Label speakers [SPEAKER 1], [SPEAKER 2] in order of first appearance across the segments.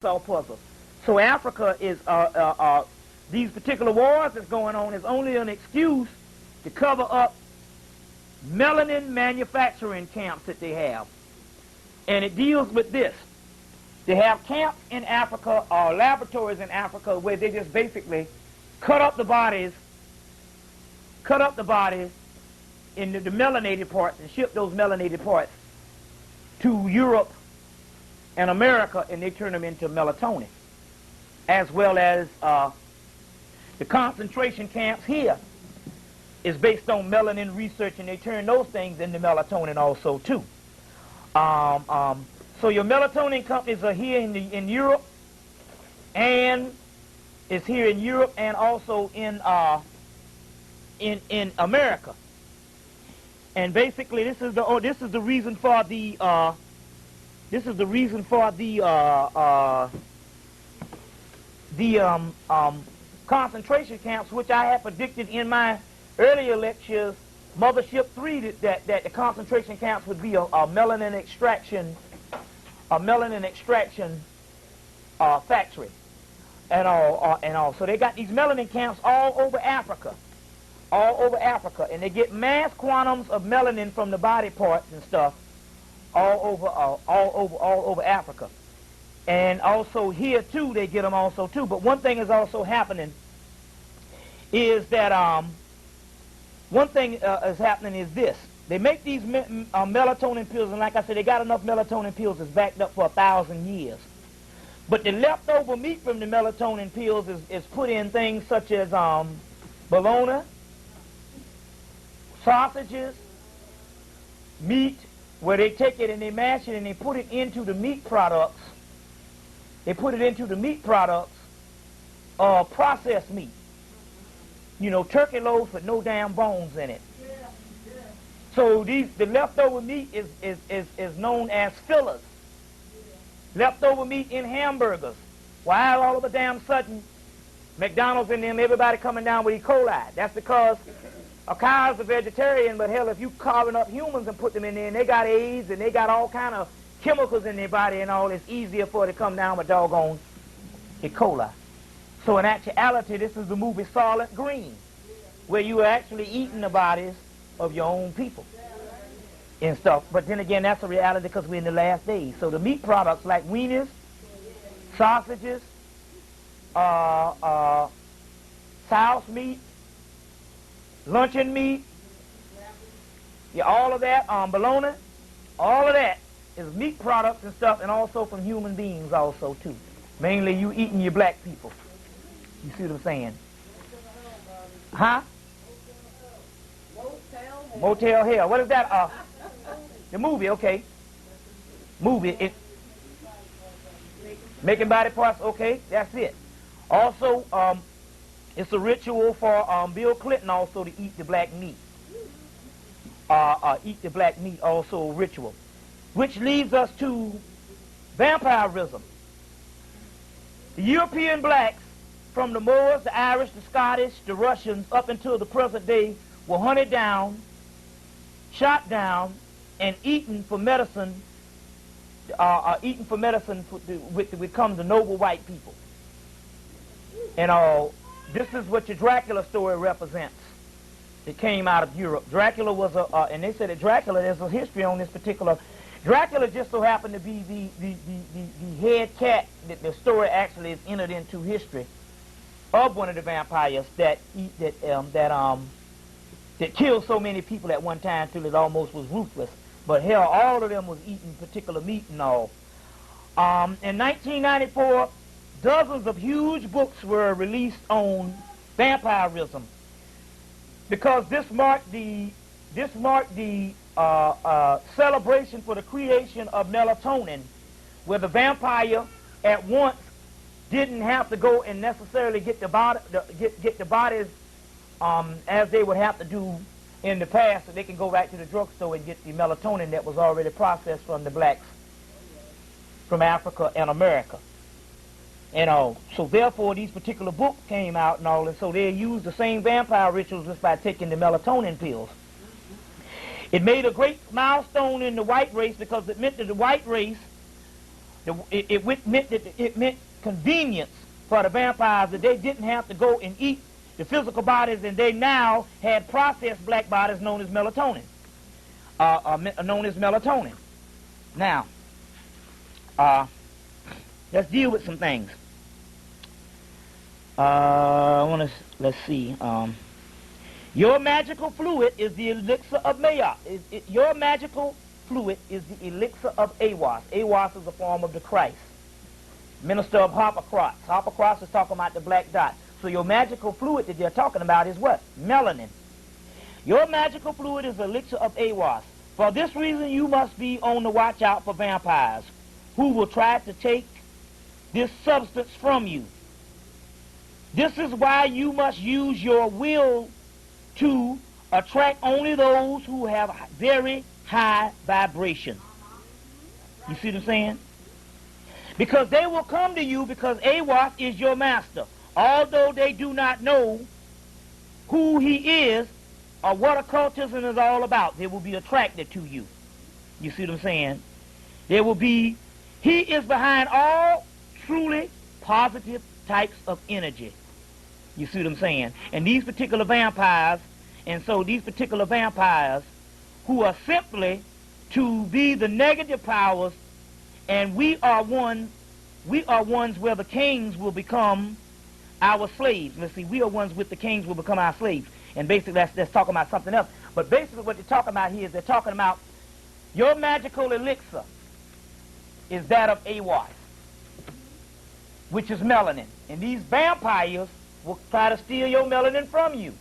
[SPEAKER 1] puzzle. So Africa is, these particular wars that's going on is only an excuse to cover up melanin manufacturing camps that they have. And it deals with this. They have camps in Africa or laboratories in Africa where they just basically cut up the bodies into the melanated parts and ship those melanated parts to Europe and America, and they turn them into melatonin, as well as the concentration camps here is based on melanin research, and they turn those things into melatonin also too. So your melatonin companies are here in Europe, and it's here in Europe and also in America. And basically, this is the reason for the concentration camps, which I had predicted in my earlier lectures, Mothership 3, that the concentration camps would be a melanin extraction factory, and all. So they got these melanin camps all over Africa, and they get mass quantums of melanin from the body parts and stuff all over Africa, and also here too they get them also too. But one thing is also happening is that is this: they make these melatonin pills, and like I said, they got enough melatonin pills that's backed up for 1,000 years. But the leftover meat from the melatonin pills is put in things such as bologna, sausages, meat, where they take it and they mash it and they put it into the meat products. They put it into the meat products, processed meat. You know, turkey loaves with no damn bones in it. So the leftover meat is known as fillers. Leftover meat in hamburgers. Why all of a damn sudden McDonald's and them, everybody coming down with E. coli? That's because a cow's a vegetarian, but hell, if you carving up humans and put them in there, and they got AIDS and they got all kind of chemicals in their body and all, it's easier for it to come down with doggone E. coli. So in actuality, this is the movie Soylent Green, where you are actually eating the bodies of your own people and stuff. But then again, that's a reality because we're in the last days. So the meat products like wieners, sausages, sow's meat, luncheon meat, yeah, all of that, bologna, all of that is meat products and stuff, and also from human beings also too. Mainly you eating your black people. You see what I'm saying? Huh? Motel Hell. What is that? The movie, okay. Movie, it making body parts, okay, that's it. Also, it's a ritual for Bill Clinton also to eat the black meat. Eat the black meat, also a ritual. Which leads us to vampirism. The European blacks, from the Moors, the Irish, the Scottish, the Russians, up until the present day, were hunted down, shot down, and eaten for medicine. To become the noble white people. And this is what your Dracula story represents. It came out of Europe. Dracula was and they said that Dracula, there's a history on this particular. Dracula just so happened to be the head cat that the story actually is entered into history of one of the vampires that killed so many people at one time till it almost was ruthless. But hell, all of them was eating particular meat and all. In 1994, dozens of huge books were released on vampirism because this marked the celebration for the creation of melatonin, where the vampire at once didn't have to go and necessarily get the bodies as they would have to do in the past, so they can go back to the drugstore and get the melatonin that was already processed from the blacks from Africa and America. And so therefore these particular books came out and all, and so they used the same vampire rituals just by taking the melatonin pills. It made a great milestone in the white race because it meant that the white race It meant convenience for the vampires, that they didn't have to go and eat the physical bodies, and they now had processed black bodies known as melatonin. Now, let's deal with some things. Let's see. Your magical fluid is the elixir of Maat. Your magical fluid is the elixir of Awas. Awas is a form of the Christ. Minister of Harpocrates. Harpocrates is talking about the black dot. So your magical fluid that they're talking about is what? Melanin. Your magical fluid is the elixir of Awas. For this reason, you must be on the watch out for vampires who will try to take this substance from you. This is why you must use your will to attract only those who have very high vibration. You see what I'm saying? Because they will come to you because Awas is your master. Although they do not know who he is or what occultism is all about, they will be attracted to you. You see what I'm saying? There will be, he is behind all truly positive types of energy. You see what I'm saying? And these particular vampires, who are simply to be the negative powers, and we are ones where the kings will become our slaves. Let's see, we are ones with the kings will become our slaves. And basically that's talking about something else. But basically what they're talking about here is they're talking about your magical elixir is that of Awas, which is melanin. And these vampires will try to steal your melanin from you.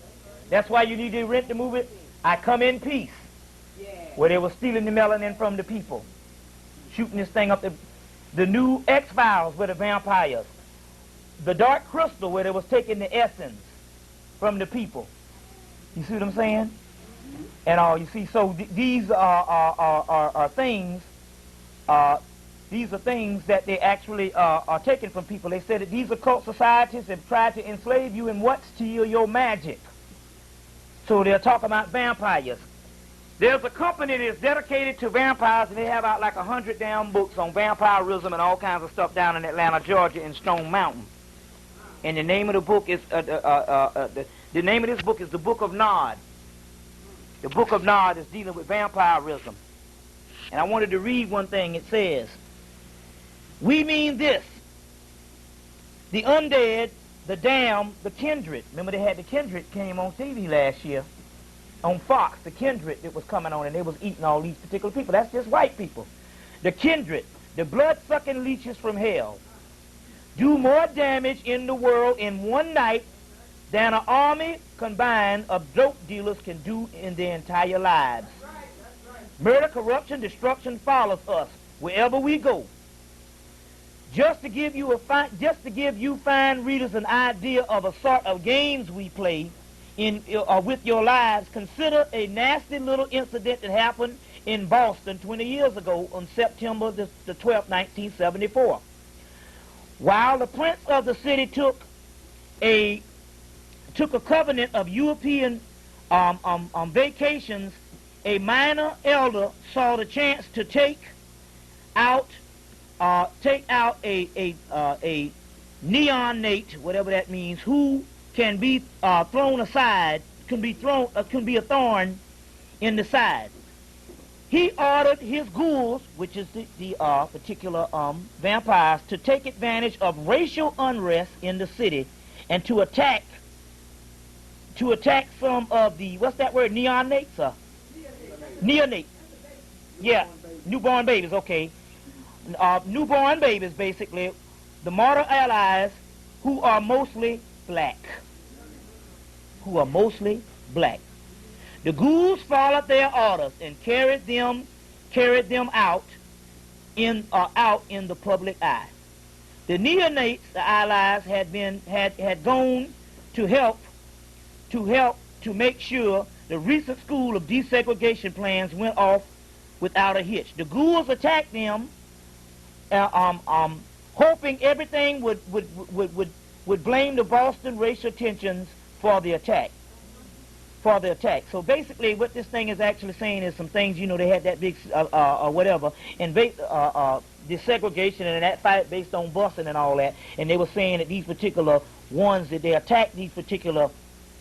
[SPEAKER 1] That's why you need to rent the movie I Come in Peace, where they were stealing the melanin from the people, shooting this thing up. The new X-Files with the vampires. The Dark Crystal, where they was taking the essence from the people. You see what I'm saying? And you see, so these are things. These are things that they actually are taken from people. They said that these occult societies have tried to enslave you and what? Steal your magic. So they're talking about vampires. There's a company that's dedicated to vampires, and they have out like 100 damn books on vampirism and all kinds of stuff down in Atlanta, Georgia, in Stone Mountain. And the name of the book is the name of this book is the Book of Nod. The Book of Nod is dealing with vampirism. And I wanted to read one thing. It says, "We mean this: the undead, the damned, the kindred." Remember they had the kindred came on TV last year on Fox. The kindred that was coming on, and they was eating all these particular people. That's just white people. The kindred, the blood-sucking leeches from hell, do more damage in the world in one night than an army combined of dope dealers can do in their entire lives. Murder, corruption, destruction follows us wherever we go. Just to give you fine readers an idea of a sort of games we play with your lives, consider a nasty little incident that happened in Boston 20 years ago on September the 12th, 1974. While the prince of the city took a covenant of European vacations, a minor elder saw the chance to take out a neonate, whatever that means, who can be thrown aside, can be a thorn in the side. He ordered his ghouls, which is the particular vampires, to take advantage of racial unrest in the city and to attack some of the, what's that word, neonates? Neonate. Yeah, newborn babies, okay. Newborn babies, basically, the mortal allies who are mostly black. The ghouls followed their orders and carried them out in the public eye. The neonates, the allies, had gone to help to make sure the recent school of desegregation plans went off without a hitch. The ghouls attacked them, hoping everything would blame the Boston racial tensions for the attack. for the attack. So basically what this thing is actually saying is some things, you know, they had that big whatever, and desegregation and that fight based on busing and all that, and they were saying that these particular ones that they attacked, these particular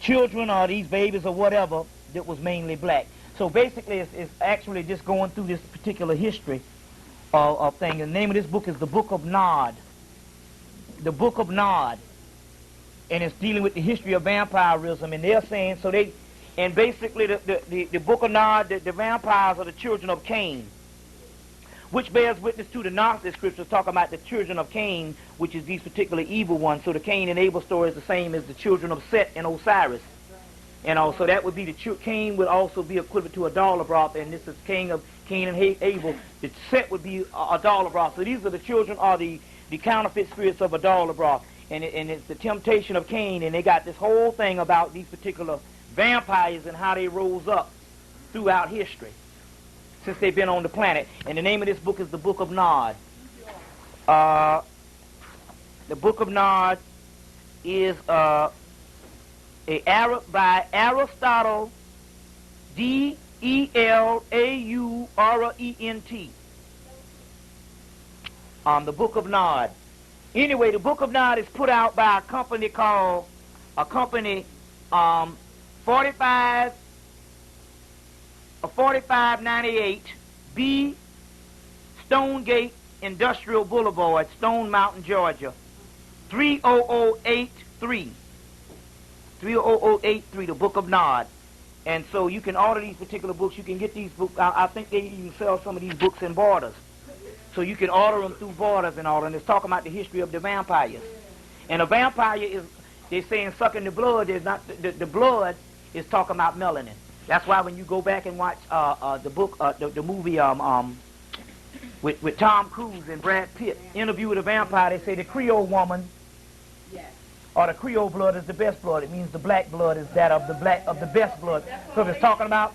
[SPEAKER 1] children or these babies or whatever, that was mainly black. So basically it's actually just going through this particular history of thing. And the name of this book is the Book of Nod. The Book of Nod. And it's dealing with the history of vampirism, and they're saying, so they, and basically the Book of Nod, the vampires are the children of Cain, which bears witness to the Gnostic scriptures talking about the children of Cain, which is these particular evil ones. So the Cain and Abel story is the same as the children of Set and Osiris. And also that would be Cain would also be equivalent to Adalabroth, and this is Cain and Abel. The Set would be Adalabroth. So these are the children, are the counterfeit spirits of Adalabroth. And it's the temptation of Cain, and they got this whole thing about these particular vampires and how they rose up throughout history since they've been on the planet. And the name of this book is the Book of Nod. The Book of Nod is by Aristotle, D-E-L-A-U-R-E-N-T. The Book of Nod. Anyway, the Book of Nod is put out by a company called 4598 B Stonegate Industrial Boulevard, Stone Mountain, Georgia, 30083. 30083, the Book of Nod. And so you can order these particular books. You can get these books. I think they even sell some of these books in Borders. So you can order them through Borders and all, and it's talking about the history of the vampires. And a vampire is, they're saying sucking the blood, is not, the blood is talking about melanin. That's why when you go back and watch the book, the movie with Tom Cruise and Brad Pitt, Interview with a Vampire, they say the Creole woman, or the Creole blood is the best blood. It means the black blood is that of the best blood. So it's talking about,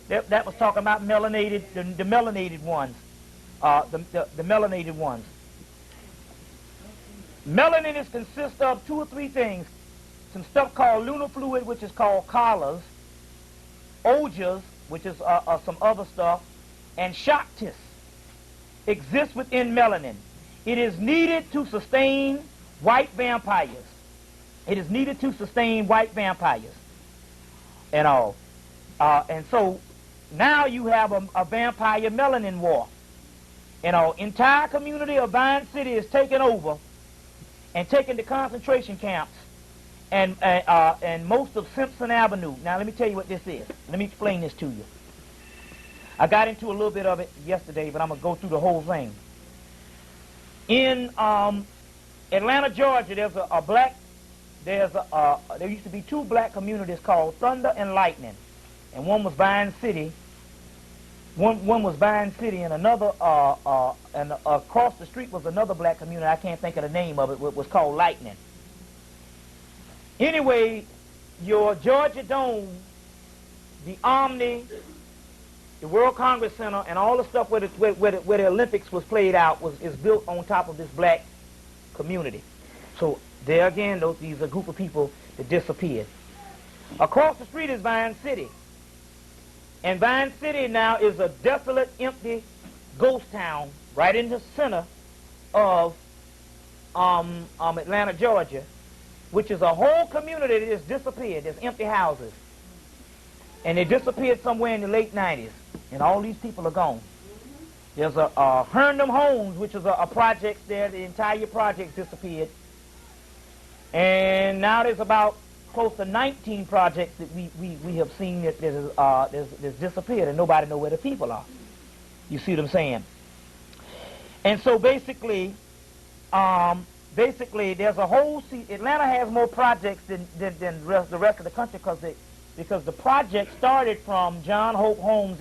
[SPEAKER 1] that was talking about melanated, the melanated ones. The melanated ones. Melanin is consists of 2 or 3 things. Some stuff called lunar fluid, which is called collars, ogers, which is some other stuff, and shaktis exists within melanin. It is needed to sustain white vampires. It is needed to sustain white vampires and all. And so now you have a vampire melanin war. And our entire community of Vine City is taken over and taken to concentration camps and most of Simpson Avenue. Now let me tell you what this is. Let me explain this to you. I got into a little bit of it yesterday, but I'm going to go through the whole thing. In Atlanta, Georgia, there used to be 2 black communities called Thunder and Lightning. And one was Vine City. One was Vine City, and another, and across the street was another black community. I can't think of the name of it. It was called Lightning. Anyway, your Georgia Dome, the Omni, the World Congress Center, and all the stuff where the Olympics was played out is built on top of this black community. So there again, these are a group of people that disappeared. Across the street is Vine City. And Vine City now is a desolate, empty ghost town right in the center of Atlanta, Georgia, which is a whole community that has disappeared. There's empty houses. And they disappeared somewhere in the late 90s. And all these people are gone. There's a Herndon Homes, which is a project there. The entire project disappeared. And now there's about close to 19 projects that we have seen that there's disappeared, and nobody knows where the people are. You see what I'm saying? And so basically there's a whole Atlanta has more projects than the rest of the country because the project started from John Hope Homes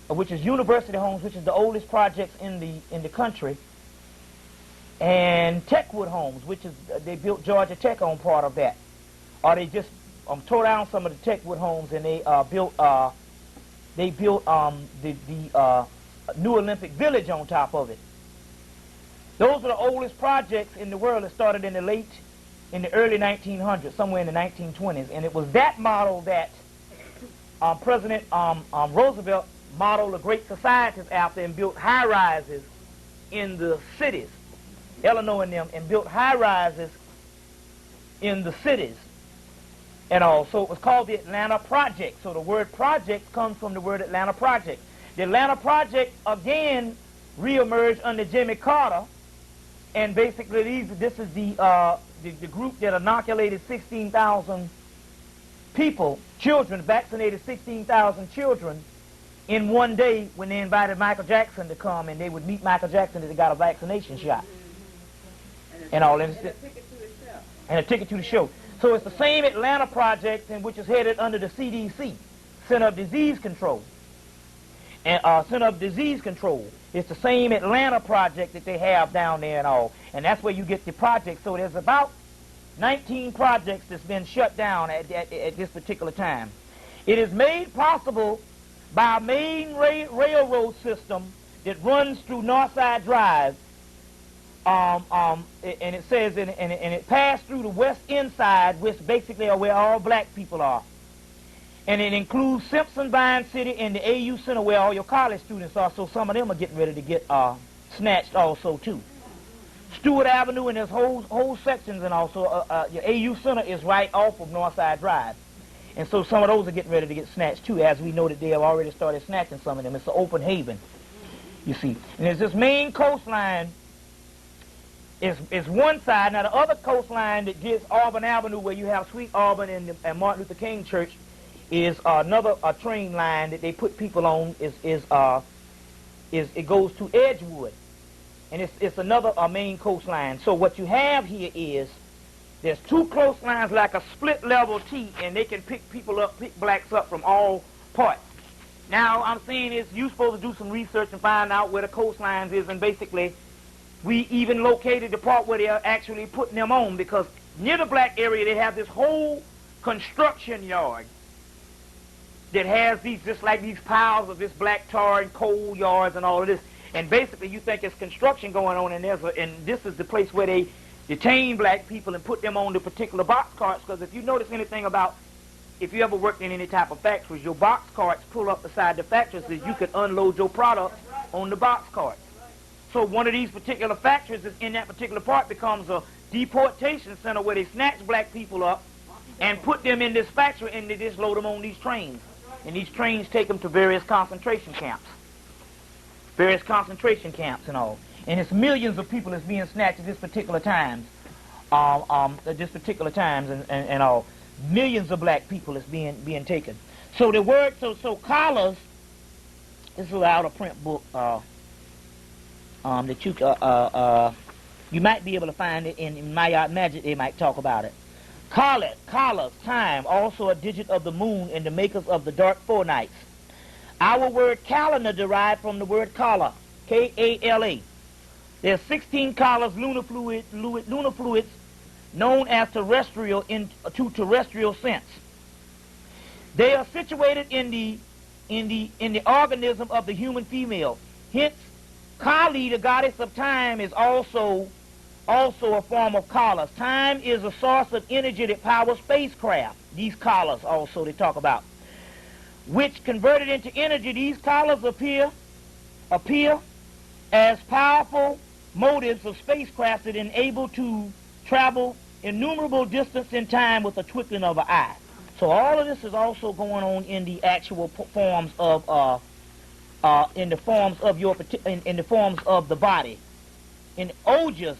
[SPEAKER 1] which is University Homes, which is the oldest projects in the country, and Techwood Homes, which is they built Georgia Tech on part of that. Or they just tore down some of the Techwood Homes, and they built the New Olympic Village on top of it. Those are the oldest projects in the world that started in the late in the early 1900s, somewhere in the 1920s, and it was that model that President Roosevelt modeled the great societies after and built high-rises in the cities, Illinois and them, and built high-rises in the cities and all. So it was called the Atlanta Project. So the word project comes from the word Atlanta Project. The Atlanta Project, again, reemerged under Jimmy Carter, and basically this is the group that inoculated 16,000 people, children, vaccinated 16,000 children in one day when they invited Michael Jackson to come, and they would meet Michael Jackson if they got a vaccination shot. And all. And a ticket to the show. And a ticket to the show. So it's the same Atlanta Project, in which is headed under the CDC, Center of Disease Control. And Center of Disease Control. It's the same Atlanta Project that they have down there and all. And that's where you get the project. So there's about 19 projects that's been shut down at this particular time. It is made possible by a main railroad system that runs through Northside Drive. And it says, and it passed through the West End Side, which basically are where all black people are. And it includes Simpson, Vine City, and the AU Center, where all your college students are. So some of them are getting ready to get snatched also too. Stewart Avenue and there's whole sections, and also your AU Center is right off of Northside Drive. And so some of those are getting ready to get snatched too, as we know that they have already started snatching some of them. It's an open haven, you see. And there's this main coastline is one side. Now the other coastline that gets Auburn Avenue, where you have Sweet Auburn and Martin Luther King Church, is another train line that they put people on. It goes to Edgewood, and it's another main coastline. So what you have here is there's two coastlines like a split level T, and they can pick blacks up from all parts. Now I'm saying is you're supposed to do some research and find out where the coastlines is, and basically we even located the part where they are actually putting them on, because near the black area they have this whole construction yard that has these, just like these piles of this black tar and coal yards and all of this. And basically you think it's construction going on, and this is the place where they detain black people and put them on the particular box carts. Because if you notice anything about, if you ever worked in any type of factories, your box carts pull up beside the factories so you could unload your product on the box cart. So one of these particular factories is in that particular part becomes a deportation center where they snatch black people up and put them in this factory, and they just load them on these trains. And these trains take them to various concentration camps. Various concentration camps and all. And it's millions of people that's being snatched at this particular times. And all. Millions of black people is being taken. So the word, so collars, this is an out of print book that you might be able to find it in MAAT Magick. They might talk about it. Collars, time, also a digit of the moon and the makers of the dark forenights. Our word calendar derived from the word collar, K-A-L-A. There are 16 collars, lunar fluids, known as terrestrial to terrestrial sense. They are situated in the organism of the human female. Hence, Kali, the goddess of time, is also a form of collars. Time is a source of energy that powers spacecraft. These collars also they talk about. Which converted into energy, these collars appear as powerful motives of spacecraft that enable to travel innumerable distance in time with a twinkling of an eye. So all of this is also going on in the actual forms of in the forms of the body. In Ojas,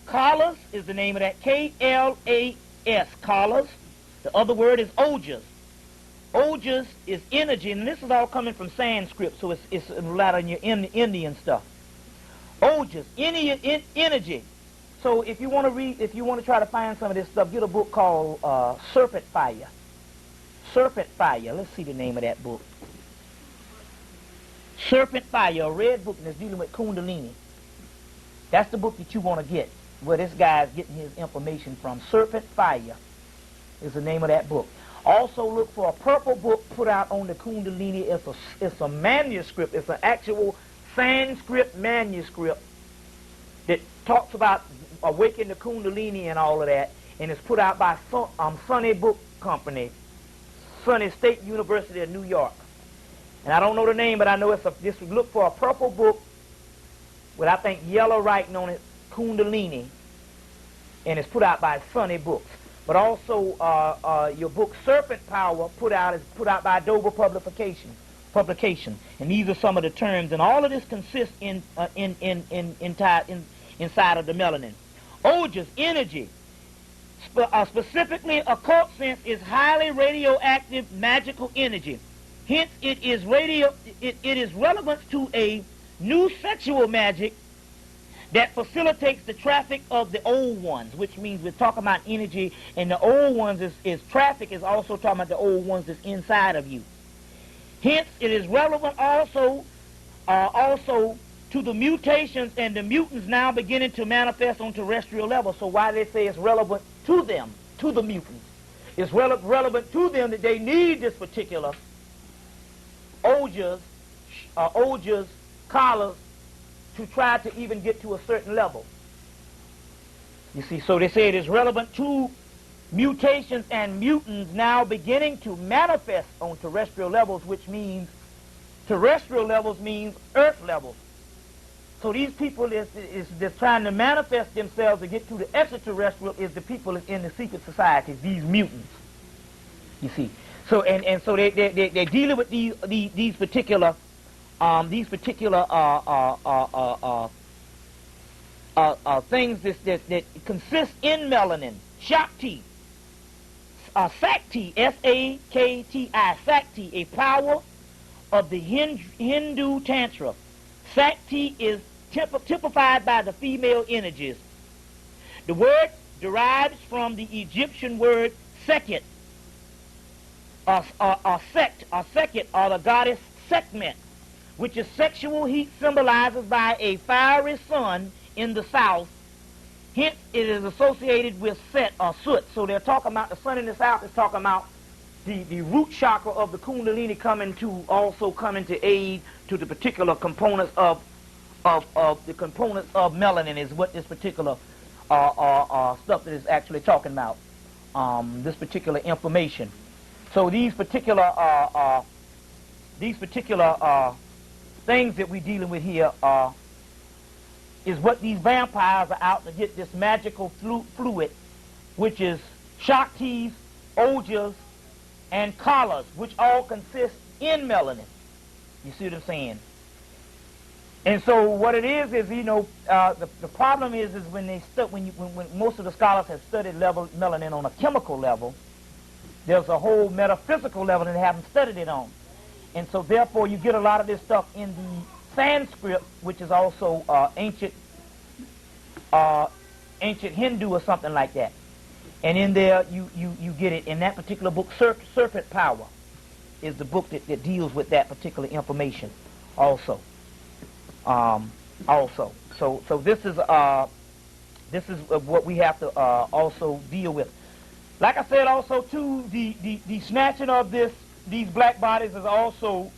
[SPEAKER 1] collars is the name of that, K-L-A-S, collars. The other word is Ojas. Ojas is energy, and this is all coming from Sanskrit, so it's a lot of your Indian stuff. Ojas, energy. So if you want to try to find some of this stuff, get a book called Serpent Fire. Serpent Fire. Let's see the name of that book. Serpent Fire, a red book that's dealing with Kundalini. That's the book that you want to get, where this guy's getting his information from. Serpent Fire is the name of that book. Also look for a purple book put out on the Kundalini. It's a manuscript. It's an actual Sanskrit manuscript that talks about awakening the Kundalini and all of that. and it's put out by Sunny Book Company, Sunny State University of New York. And I don't know the name, but I know this would look for a purple book with, I think, yellow writing on it, Kundalini, and it's put out by Sunny Books. But also your book Serpent Power is put out by Dover Publication. And these are some of the terms, and all of this consists inside of the melanin. Ojas, energy, specifically occult sense, is highly radioactive magical energy. Hence, it is relevant to a new sexual magic that facilitates the traffic of the old ones, which means we're talking about energy, and the old ones is traffic is also talking about the old ones that's inside of you. Hence, it is relevant also to the mutations and the mutants now beginning to manifest on terrestrial level. So why they say it's relevant to them, to the mutants, it's relevant to them that they need this particular ojas, collars, to try to even get to a certain level. You see, so they say it is relevant to mutations and mutants now beginning to manifest on terrestrial levels, which means terrestrial levels means earth levels. So these people is trying to manifest themselves to get to the extraterrestrial is the people in the secret societies, these mutants. You see, so and so they're dealing with these particular things that consist in melanin. Shakti, Sakti, S-A-K-T-I, Sakti, a power of the Hindu Tantra. Sakti is typified by the female energies. The word derives from the Egyptian word Sekhet, or Sekhet, or the goddess Sekhmet, which is sexual heat symbolized by a fiery sun in the south. Hence, it is associated with Set or Soot. So they're talking about the sun in the south is talking about the root chakra of the Kundalini coming to aid to the particular components of melanin is what this particular stuff that is actually talking about. This particular information. So these particular things that we're dealing with here is what these vampires are out to get, this magical fluid, which is Shaktis, Ojas, and Kalas, which all consist in melanin. You see what I'm saying? And so what it is you know, the problem is when most of the scholars have studied melanin on a chemical level, there's a whole metaphysical level that they haven't studied it on. And so therefore you get a lot of this stuff in the Sanskrit, which is also ancient Hindu or something like that. And in there you get it in that particular book. Serpent Power is the book that deals with that particular information also. So this is what we have to also deal with. Like I said, also too, the snatching of these black bodies is also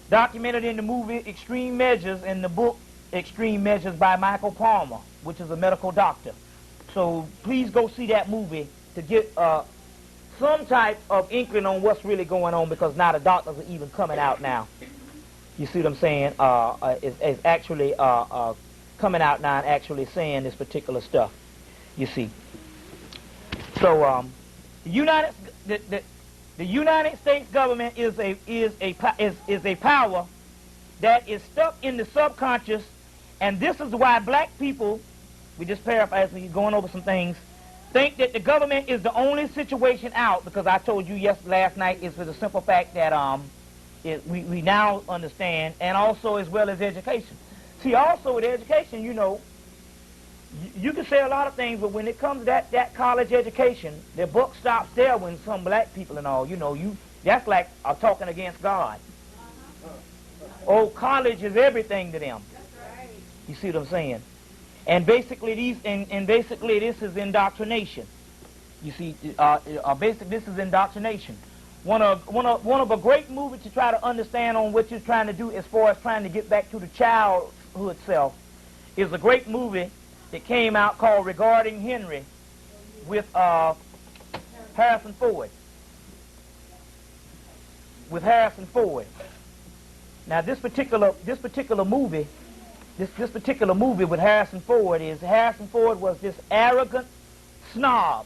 [SPEAKER 1] documented in the movie Extreme Measures, in the book Extreme Measures by Michael Palmer, which is a medical doctor. So please go see that movie to get some type of inkling on what's really going on, because now the doctors are even coming out now. You see what I'm saying? Is actually coming out now and actually saying this particular stuff. You see. So the United States government is a power that is stuck in the subconscious, and this is why black people, we just paraphrasing, going over some things, think that the government is the only situation out, because I told you last night is for the simple fact that we now understand, and also as well as education. See, also with education, you know, you can say a lot of things, but when it comes to that college education, the buck stops there when some black people and all, you know, that's like talking against God. Oh, college is everything to them. You see what I'm saying? And basically basically this is indoctrination. You see, basically this is indoctrination. One of a great movie to try to understand on what you're trying to do as far as trying to get back to the childhood self is a great movie that came out called Regarding Henry with Harrison Ford. With Harrison Ford. Now this particular movie with Harrison Ford was this arrogant snob.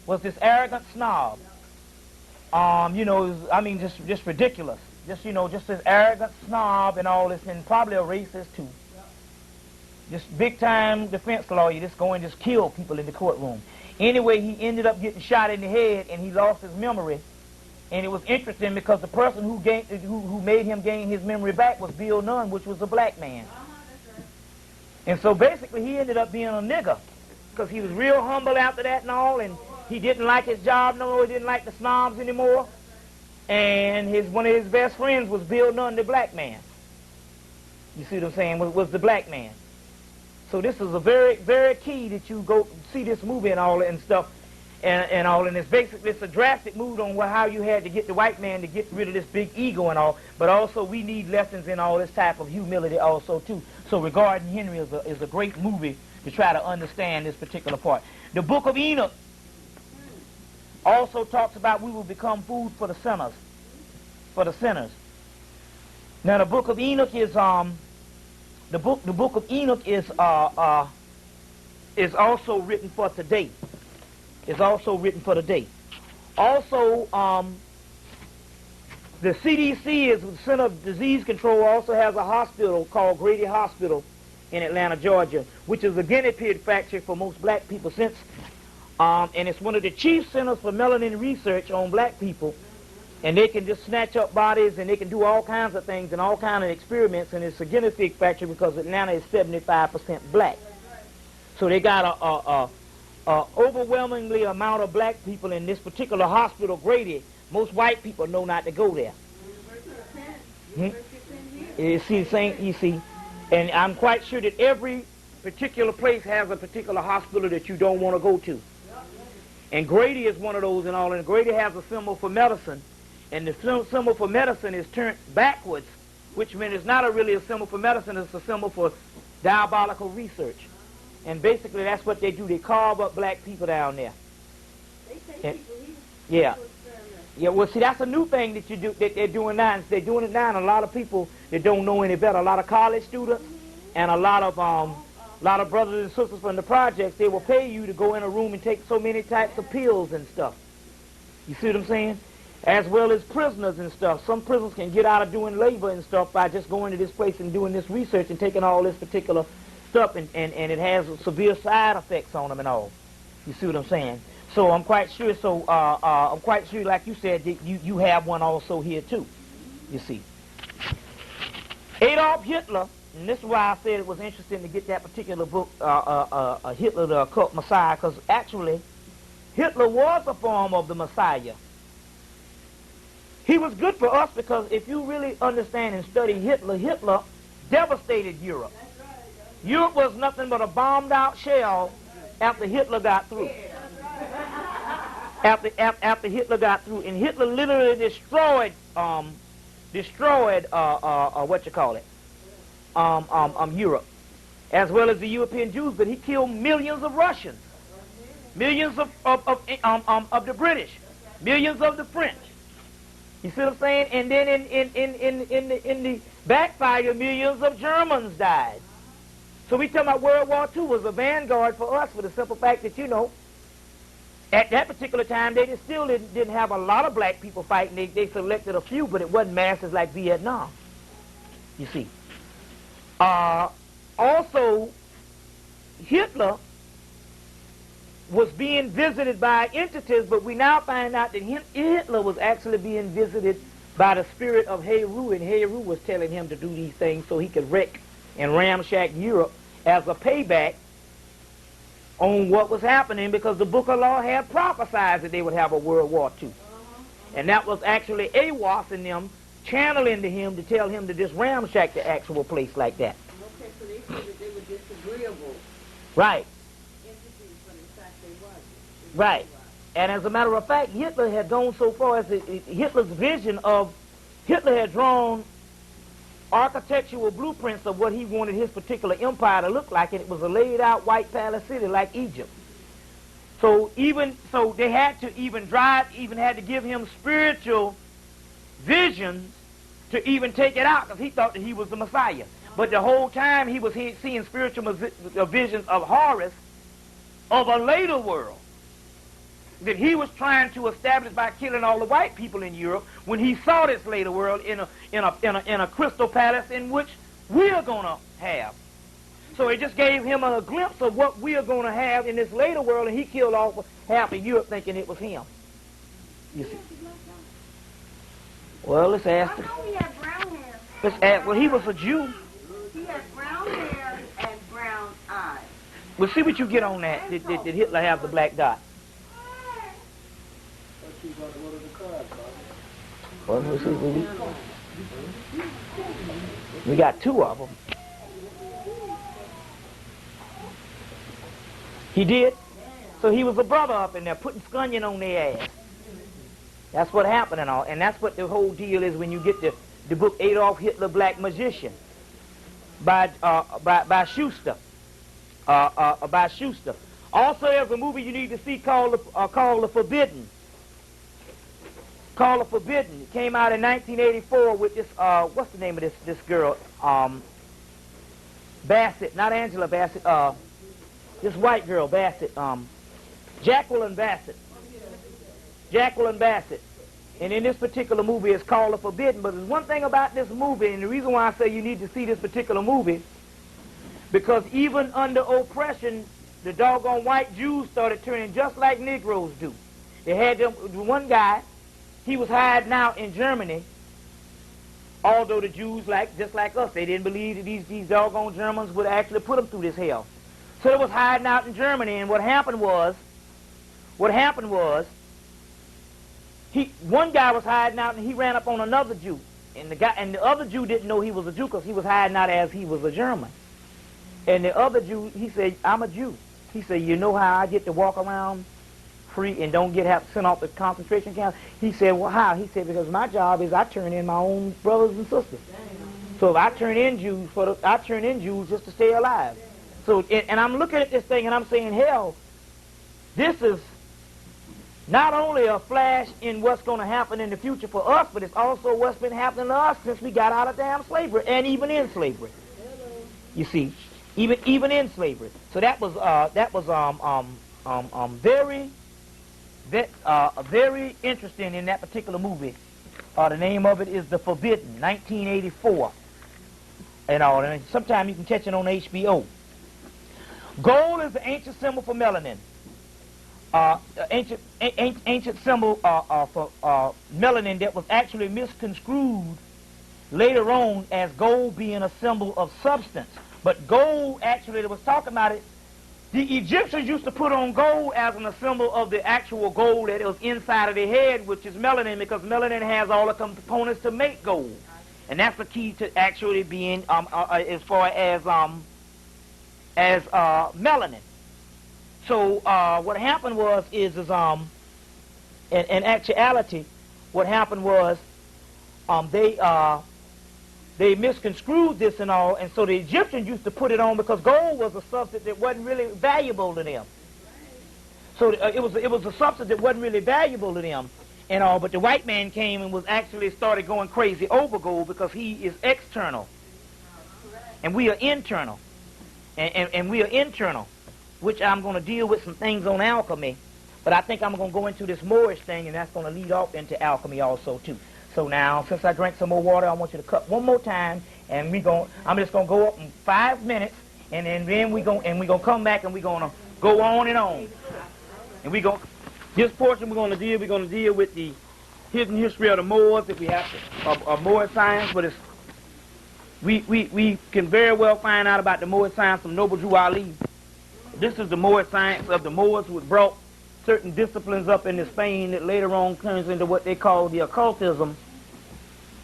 [SPEAKER 1] Just ridiculous. Just this arrogant snob and all this, and probably a racist too. Just big time defense lawyer, just go and just kill people in the courtroom. Anyway, he ended up getting shot in the head and he lost his memory. And it was interesting because the person who made him gain his memory back was Bill Nunn, which was a black man. And so basically he ended up being a nigger because he was real humble after that and all, and he didn't like his job no more, he didn't like the snobs anymore. And one of his best friends was Bill Nunn, the black man. You see what I'm saying? Was the black man. So this is a very, very key that you go see this movie and all and stuff and all. And it's a drastic move on how you had to get the white man to get rid of this big ego and all. But also we need lessons in all this type of humility also too. So Regarding Henry is a great movie to try to understand this particular part. The Book of Enoch also talks about we will become food for the sinners. Now the Book of Enoch is the book of Enoch is also written for today. Also, the CDC, is the Center of Disease Control, also has a hospital called Grady Hospital in Atlanta, Georgia, which is a guinea pig factory for most black people since, and it's one of the chief centers for melanin research on black people. And they can just snatch up bodies, and they can do all kinds of things and all kinds of experiments. And it's a guinea pig factory because Atlanta is 75% black. So they got a overwhelmingly amount of black people in this particular hospital, Grady. Most white people know not to go there. You see, and I'm quite sure that every particular place has a particular hospital that you don't want to go to. And Grady is one of those and all. And Grady has a symbol for medicine. And the symbol for medicine is turned backwards, which means it's not really a symbol for medicine, it's a symbol for diabolical research. And basically that's what they do. They carve up black people down there. Yeah, well, see, that's a new thing that they're doing now. They're doing it now, and a lot of people that don't know any better, a lot of college students and a lot of brothers and sisters from the projects, they will pay you to go in a room and take so many types of pills and stuff. You see what I'm saying? As well as prisoners and stuff. Some prisoners can get out of doing labor and stuff by just going to this place and doing this research and taking all this particular stuff, and it has severe side effects on them and all. You see what I'm saying? So I'm quite sure, like you said, that you have one also here too, you see. Adolf Hitler, and this is why I said it was interesting to get that particular book, Hitler the Occult Messiah, because actually Hitler was a form of the Messiah. He was good for us because if you really understand and study Hitler, Hitler devastated Europe. Europe was nothing but a bombed-out shell after Hitler got through. After Hitler got through, and Hitler literally destroyed Europe, as well as the European Jews. But he killed millions of Russians, millions of the British, millions of the French. You see what I'm saying? And then in the backfire, millions of Germans died. So we talking about World War II was a vanguard for us for the simple fact that, at that particular time, they still didn't have a lot of black people fighting. They selected a few, but it wasn't masses like Vietnam. You see. Also, Hitler was being visited by entities, but we now find out that Hitler was actually being visited by the spirit of Heru, and Heru was telling him to do these things so he could wreck and ramshack Europe as a payback on what was happening, because the Book of Law had prophesied that they would have a World War II. And that was actually Awas and them channeling to him to tell him to just ramshack the actual place like that.
[SPEAKER 2] Okay, so they said that they were disagreeable.
[SPEAKER 1] Right.
[SPEAKER 2] Right.
[SPEAKER 1] And as a matter of fact, Hitler had gone so far as Hitler's vision of Hitler had drawn architectural blueprints of what he wanted his particular empire to look like, and it was a laid out white palace city like Egypt. So they had to even had to give him spiritual visions to even take it out, because he thought that he was the Messiah. But the whole time he was seeing spiritual visions of Horus, of a later world that he was trying to establish by killing all the white people in Europe, when he saw this later world in a crystal palace in which we are going to have. So it just gave him a glimpse of what we are going to have in this later world, and he killed off half of Europe thinking it was him. You see? Well, let's ask him.
[SPEAKER 2] I know he had brown hair.
[SPEAKER 1] Let's ask. Well, he was a Jew.
[SPEAKER 2] He had brown hair and brown eyes.
[SPEAKER 1] We'll see what you get on that. Did Hitler have the black dot? Well, we got two of them. He did? So he was a brother up in there putting scunion on their ass. That's what happened and all. And that's what the whole deal is when you get the book Adolf Hitler, Black Magician by Schuster. By Schuster. Also, there's a movie you need to see called The Forbidden. Called The Forbidden. It came out in 1984 with this, what's the name of this girl? Bassett, not Angela Bassett, this white girl, Bassett, Jacqueline Bassett. Jacqueline Bassett. And in this particular movie, it's called The Forbidden. But there's one thing about this movie, and the reason why I say you need to see this particular movie, because even under oppression, the doggone white Jews started turning just like Negroes do. They had them, one guy, he was hiding out in Germany, although the Jews, just like us, they didn't believe that these doggone Germans would actually put them through this hell. So they was hiding out in Germany, and what happened was, one guy was hiding out, and he ran up on another Jew, and the other Jew didn't know he was a Jew because he was hiding out as he was a German. And the other Jew, he said, "I'm a Jew." He said, "You know how I get to walk around free and don't have sent off to concentration camp?" He said, "Well, how?" He said, "Because my job is I turn in my own brothers and sisters. So if I turn in Jews, I turn in Jews just to stay alive." So, and I'm looking at this thing and I'm saying, hell, this is not only a flash in what's going to happen in the future for us, but it's also what's been happening to us since we got out of damn slavery, and even in slavery. You see, even in slavery. So that was very interesting in that particular movie. The name of it is The Forbidden, 1984. And sometime you can catch it on HBO. Gold is the ancient symbol for melanin. Ancient symbol for melanin that was actually misconstrued later on as gold being a symbol of substance. But gold, actually, that was talking about it, the Egyptians used to put on gold as a symbol of the actual gold that was inside of their head, which is melanin, because melanin has all the components to make gold. And that's the key to actually being, as far as melanin. So what happened was, in actuality, what happened was they misconstrued this and all, and so the Egyptians used to put it on because gold was a substance that wasn't really valuable to them. So it was a substance that wasn't really valuable to them and all, but the white man came and was actually started going crazy over gold because he is external, and we are internal. And we are internal, which I'm going to deal with some things on alchemy, but I think I'm going to go into this Moorish thing, and that's going to lead off into alchemy also too. So now, since I drank some more water, I want you to cut one more time, and I'm just going to go up in 5 minutes, and then we're going to come back and we're going to go on and on. And this portion we're going to deal with the hidden history of the Moors, if we have to, of Moorish science, but we can very well find out about the Moorish science from Noble Drew Ali. This is the Moorish science of the Moors, who brought certain disciplines up into Spain that later on turns into what they call the occultism,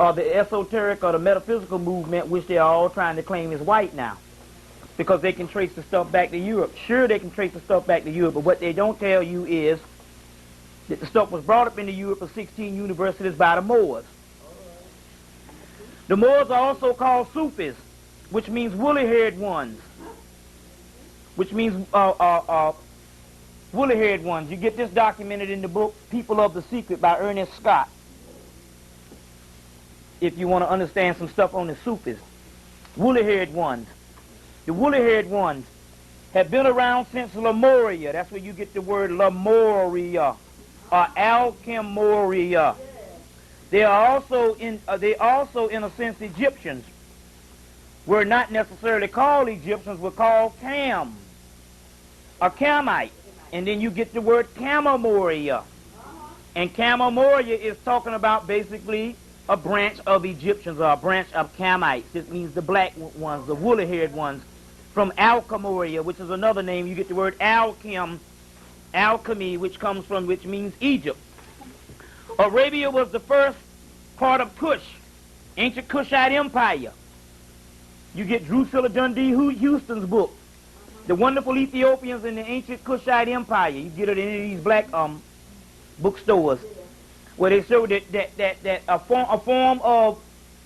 [SPEAKER 1] or the esoteric or the metaphysical movement, which they're all trying to claim is white now, because they can trace the stuff back to Europe. Sure, they can trace the stuff back to Europe, but what they don't tell you is that the stuff was brought up into Europe at 16 universities by the Moors. The Moors are also called Sufis, which means woolly-haired ones. Which means woolly-haired ones. You get this documented in the book People of the Secret by Ernest Scott, if you want to understand some stuff on the Sufis. Woolly-haired ones. The woolly-haired ones have been around since Lemuria. That's where you get the word Lemuria or Alchemoria. They are also in a sense Egyptians. Were not necessarily called Egyptians, were called Cam or Camite. And then you get the word Camemoria. And Camemoria is talking about basically a branch of Egyptians or a branch of Camites. This means the black ones, the woolly-haired ones. From Alchemoria, which is another name, you get the word alchem, alchemy, which means Egypt. Arabia was the first part of Kush, ancient Kushite Empire. You get Drusilla Dundee Houston's book, The Wonderful Ethiopians in the Ancient Kushite Empire. You get it in any of these black bookstores, where they show that a form of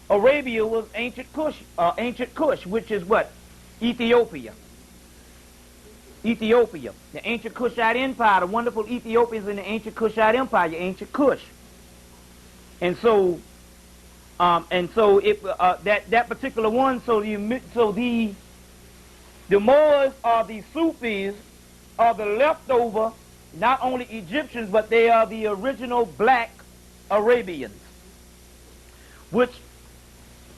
[SPEAKER 1] Arabia was ancient Kush, which is what? Ethiopia. Ethiopia. The ancient Kushite Empire, the wonderful Ethiopians in the ancient Kushite Empire, ancient Kush. And so that particular one, the Moors or the Sufis are the leftover, not only Egyptians, but they are the original black Arabians, which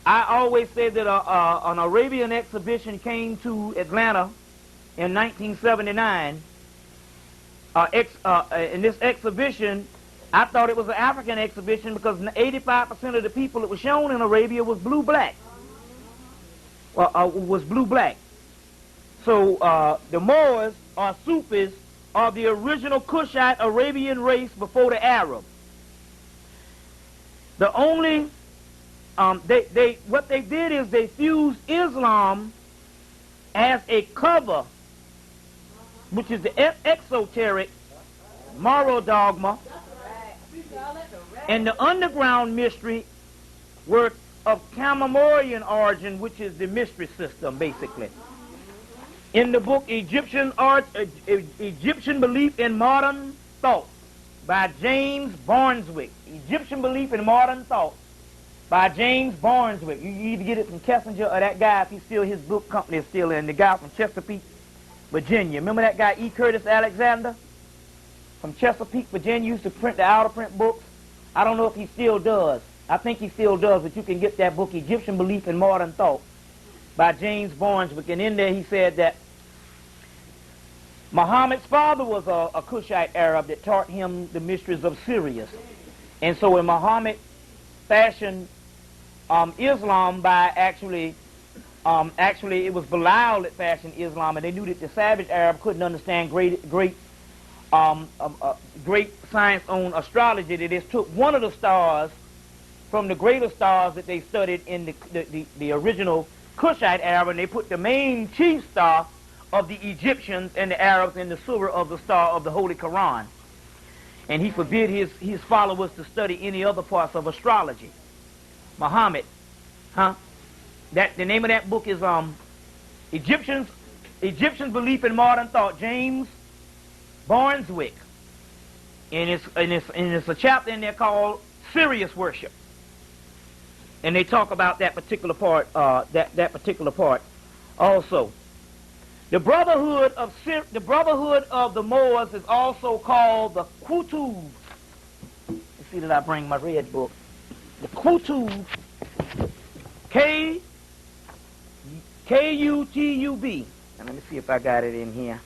[SPEAKER 1] I always say that an Arabian exhibition came to Atlanta in 1979. In this exhibition, I thought it was an African exhibition because 85% of the people that were shown in Arabia was blue-black. Was blue-black. So the Moors or Sufis are the original Kushite Arabian race before the Arab. The only what they did is they fused Islam as a cover, which is the exoteric moral dogma, and the underground mystery were of Camamorian origin, which is the mystery system, basically. In the book Egyptian Belief in Modern Thought by James Barneswick, Egyptian Belief in Modern Thought by James Barneswick. You either get it from Kessinger or that guy, if he's still, his book company is still in, the guy from Chesapeake, Virginia. Remember that guy E. Curtis Alexander from Chesapeake, Virginia, used to print the outer print books? I don't know if he still does. I think he still does, but you can get that book, Egyptian Belief in Modern Thought by James Barneswick. And in there he said that Muhammad's father was a Kushite Arab that taught him the mysteries of Sirius. And so when Muhammad fashioned Islam by actually it was Bilal that fashioned Islam, and they knew that the savage Arab couldn't understand great science on astrology. They just took one of the stars from the greater stars that they studied in the original Kushite Arab, and they put the main chief star of the Egyptians and the Arabs in the surah of the star of the Holy Quran. And he forbid his followers to study any other parts of astrology. Muhammad, the name of that book is Egyptians Belief in Modern Thought, James Barneswick. And it's a chapter in there called Sirius Worship. And they talk about that particular part, that particular part also. The Brotherhood of the Moors is also called the Qutub. Let's see that I bring my red book. The Qutub, K-U-T-U-B. And let me see if I got it in here.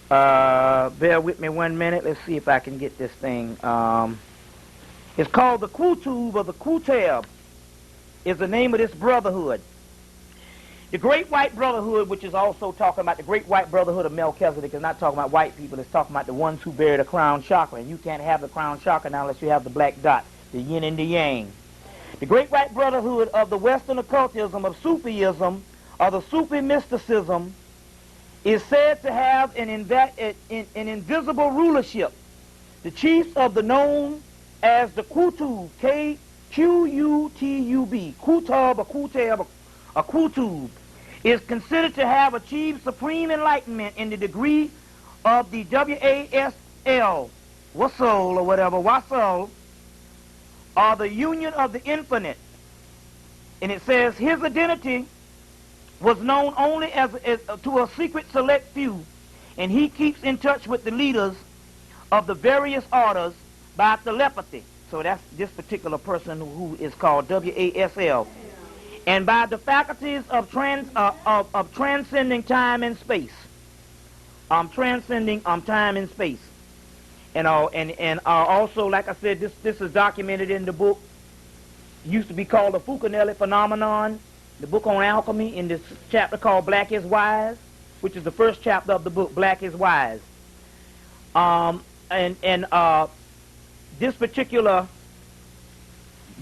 [SPEAKER 1] Bear with me 1 minute. Let's see if I can get this thing. It's called the Qutub, or the Qutab is the name of this brotherhood. The Great White Brotherhood, which is also talking about the Great White Brotherhood of Melchizedek, is not talking about white people. It's talking about the ones who bear the crown chakra. And you can't have the crown chakra now unless you have the black dot, the yin and the yang. The Great White Brotherhood of the Western occultism of Sufism, or the Sufi mysticism, is said to have an invisible rulership. The chiefs of the known as the Qutub, Qutub, Qutub or Qutub, is considered to have achieved supreme enlightenment in the degree of the WASL, Wasl or whatever, Wasl, or the union of the infinite. And it says his identity was known only as to a secret select few, and he keeps in touch with the leaders of the various orders by telepathy. So that's this particular person who is called WASL. And by the faculties of transcending time and space. Transcending time and space. And also, like I said, this is documented in the book. It used to be called the Fucanelli Phenomenon, the book on alchemy, in this chapter called Black is Wise, which is the first chapter of the book, Black is Wise. This particular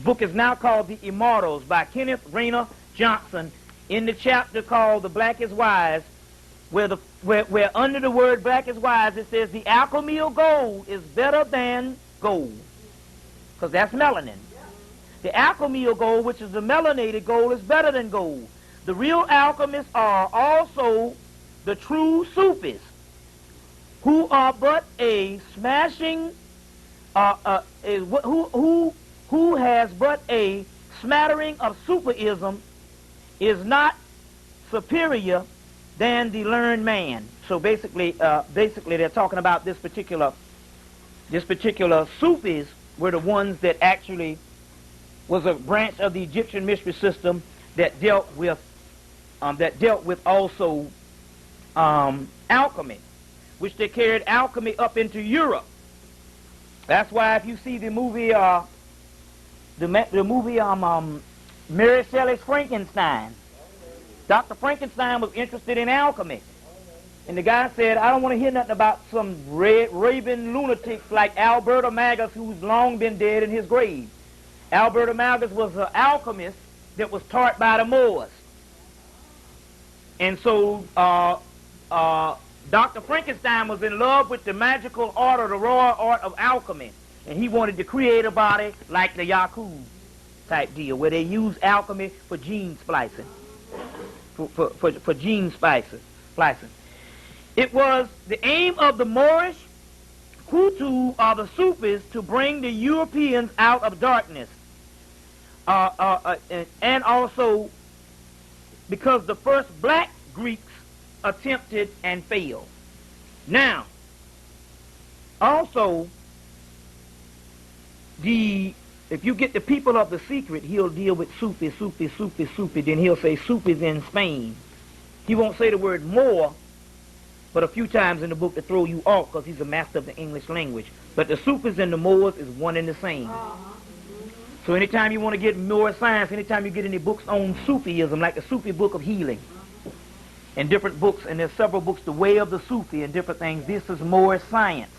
[SPEAKER 1] book is now called The Immortals by Kenneth Rayner Johnson, in the chapter called The Black is Wise, where under the word black is wise it says the alchemy of gold is better than gold, because that's melanin. The alchemy of gold, which is the melanated gold, is better than gold. The real alchemists are also the true Sufis, who are but a smashing, who has but a smattering of Sufism, is not superior than the learned man. So basically they're talking about this particular Sufis were the ones that actually was a branch of the Egyptian mystery system that dealt with also alchemy, which they carried alchemy up into Europe. That's why if you see the movie Mary Shelley's Frankenstein, Dr. Frankenstein was interested in alchemy. And the guy said, I don't want to hear nothing about some raving lunatics like Alberto Magus, who's long been dead in his grave. Alberto Magus was an alchemist that was taught by the Moors. And so Dr. Frankenstein was in love with the magical art, or the raw art of alchemy. And he wanted to create a body like the Yakub type deal, where they use alchemy for gene splicing. For gene splicing. It was the aim of the Moorish Hutu, or the Sufis, to bring the Europeans out of darkness. And also because the first black Greeks attempted and failed. Now, also, if you get the people of the secret, he'll deal with Sufi, then he'll say Sufis in Spain. He won't say the word Moor, but a few times in the book to throw you off, because he's a master of the English language. But the Sufis and the Moors is one and the same. So anytime you want to get more science, anytime you get any books on Sufism, like the Sufi Book of Healing, and different books, and there's several books, The Way of the Sufi and different things, this is more science.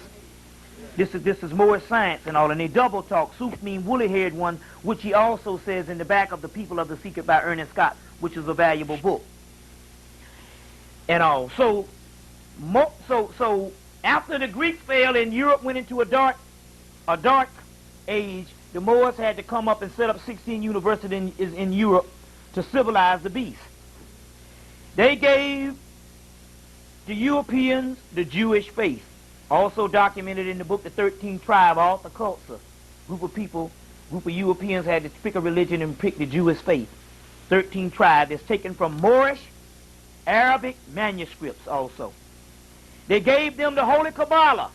[SPEAKER 1] This is more science and all. And they double talk. Sufi mean woolly-haired one, which he also says in the back of The People of the Secret by Ernest Scott, which is a valuable book. And all. So after the Greeks failed and Europe went into a dark age, the Moors had to come up and set up 16 universities in Europe to civilize the beast. They gave the Europeans the Jewish faith, also documented in the book The 13th Tribe, Arthur Coulter. Group of Europeans had to pick a religion and pick the Jewish faith. 13th Tribe is taken from Moorish, Arabic manuscripts also. They gave them the Holy Kabbalah.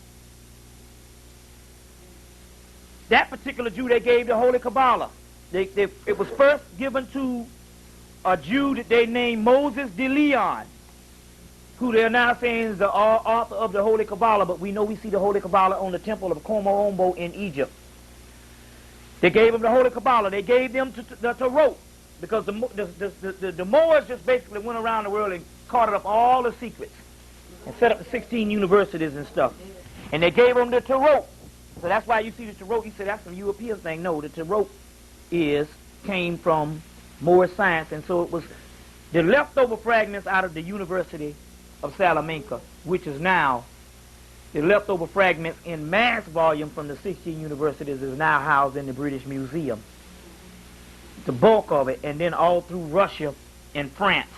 [SPEAKER 1] That particular Jew, they gave the Holy Kabbalah. It was first given to a Jew that they named Moses de Leon, who they're now saying is the author of the Holy Kabbalah, but we know we see the Holy Kabbalah on the temple of Komombo in Egypt. They gave them the Holy Kabbalah. They gave them the Tarot, because the Moors just basically went around the world and carted up all the secrets and set up the 16 universities and stuff. And they gave them the Tarot. So that's why you see the Tarot. You say that's some European thing. No, the Tarot came from Moorish science, and so it was the leftover fragments out of the University of Salamanca, which is now the leftover fragments in mass volume from the 16 universities, is now housed in the British Museum. the bulk of it, and then all through Russia and France,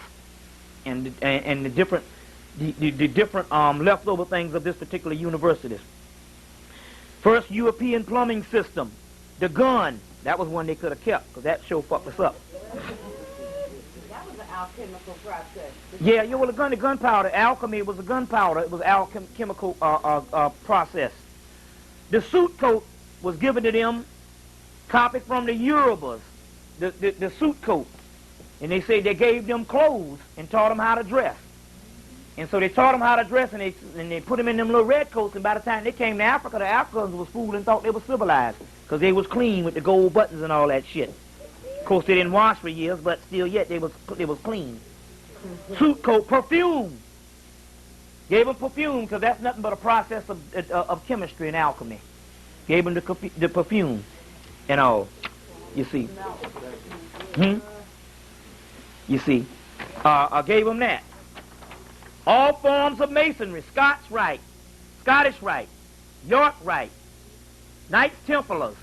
[SPEAKER 1] and the different leftover things of this particular university. First European plumbing system, the gun. That was one they could have kept, because that sure fucked us up.
[SPEAKER 2] That was an alchemical process.
[SPEAKER 1] Yeah, well, the gunpowder. Alchemy was a gunpowder. It was alchemical process. The suit coat was given to them, copied from the Urubas, the suit coat. And they say they gave them clothes and taught them how to dress. And so they taught them how to dress, and they put them in them little red coats, and by the time they came to Africa, the Africans was fooled and thought they were civilized, because they was clean with the gold buttons and all that shit. Of course, they didn't wash for years, but still yet they was clean. Suit coat, perfume. Gave them perfume, because that's nothing but a process of chemistry and alchemy. Gave them the perfume and all, you see. You see. I gave them that. All forms of masonry, Scottish Rite, York Rite, Knights Templars,